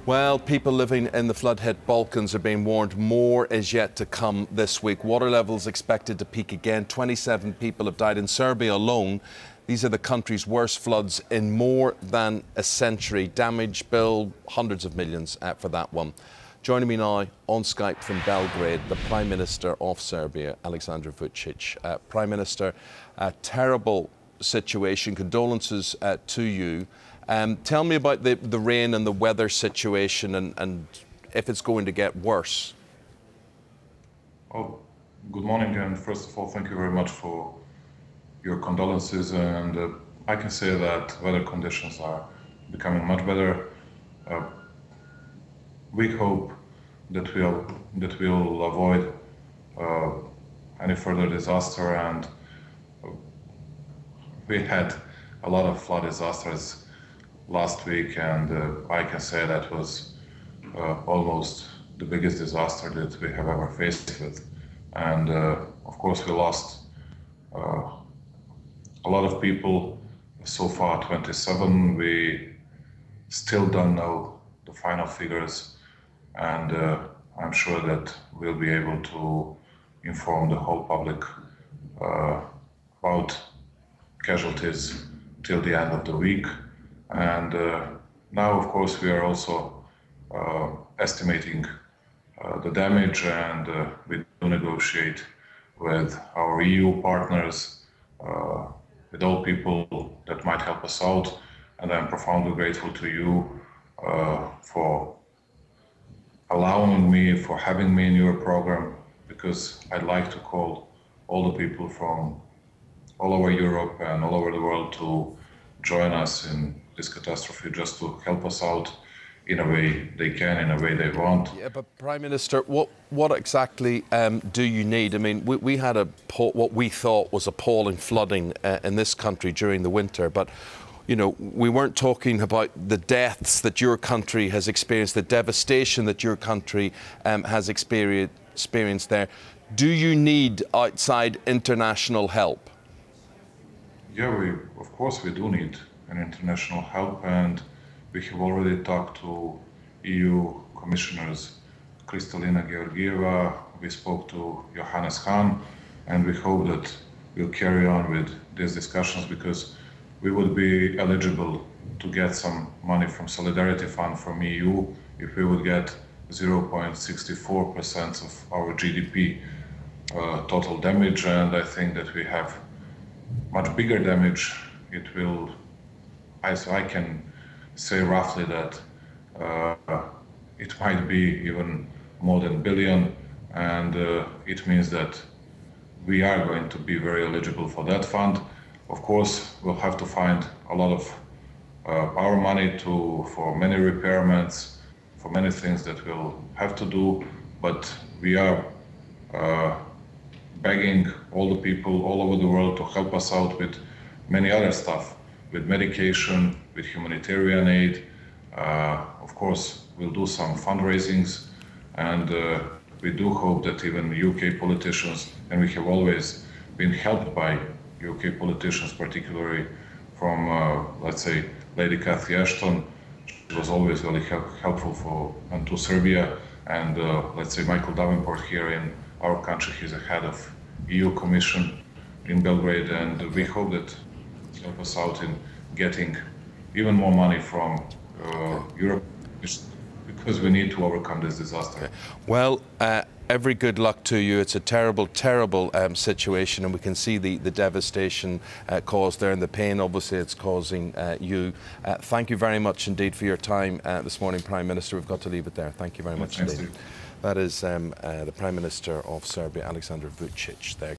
Well, people living in the flood-hit Balkans are being warned more is yet to come this week. Water levels expected to peak again. 27 people have died in Serbia alone. These are the country's worst floods in more than a century. Damage bill, hundreds of millions for that one. Joining me now on Skype from Belgrade, the Prime Minister of Serbia, Alexander Vучić. Prime Minister, a terrible situation. Condolences to you. Tell me about the rain and the weather situation and if it's going to get worse. Oh, good morning, and first of all, thank you very much for your condolences. And I can say that weather conditions are becoming much better. We hope that we'll avoid any further disaster, and we had a lot of flood disasters last week, and I can say that was almost the biggest disaster that we have ever faced with. And of course we lost a lot of people, so far 27. We still don't know the final figures, and I'm sure that we'll be able to inform the whole public about casualties till the end of the week. And now, of course, we are also estimating the damage, and we do negotiate with our EU partners, with all people that might help us out. And I'm profoundly grateful to you for allowing me, for having me in your program, because I'd like to call all the people from all over Europe and all over the world to join us in this catastrophe, just to help us out in a way they can, in a way they want. Yeah, but Prime Minister, what exactly do you need? I mean, we had what we thought was appalling flooding in this country during the winter, but you know, we weren't talking about the deaths that your country has experienced, the devastation that your country has experienced there. Do you need outside international help? Yeah, of course we do need an international help, and we have already talked to EU commissioners Kristalina Georgieva, we spoke to Johannes Hahn, and we hope that we'll carry on with these discussions, because we would be eligible to get some money from Solidarity Fund from EU if we would get 0.64% of our GDP total damage. And I think that we have much bigger damage. It will, so I can say roughly that it might be even more than $1 billion, and it means that we are going to be very eligible for that fund. Of course, we'll have to find a lot of our money for many repairments, for many things that we'll have to do, but we are begging all the people all over the world to help us out with many other stuff, with medication, with humanitarian aid. Of course, we'll do some fundraisings, and we do hope that even UK politicians, and we have always been helped by UK politicians, particularly from, let's say, Lady Cathy Ashton. She was always really helpful to Serbia, and let's say Michael Davenport here in our country, he's the head of EU Commission in Belgrade, and we hope that he'll help us out in getting even more money from Europe, because we need to overcome this disaster. Well, every good luck to you. It's a terrible, terrible situation, and we can see the devastation caused there and the pain, obviously, it's causing you. Thank you very much indeed for your time this morning, Prime Minister. We've got to leave it there. Thank you very much indeed. That is the Prime Minister of Serbia, Alexander Vучić there.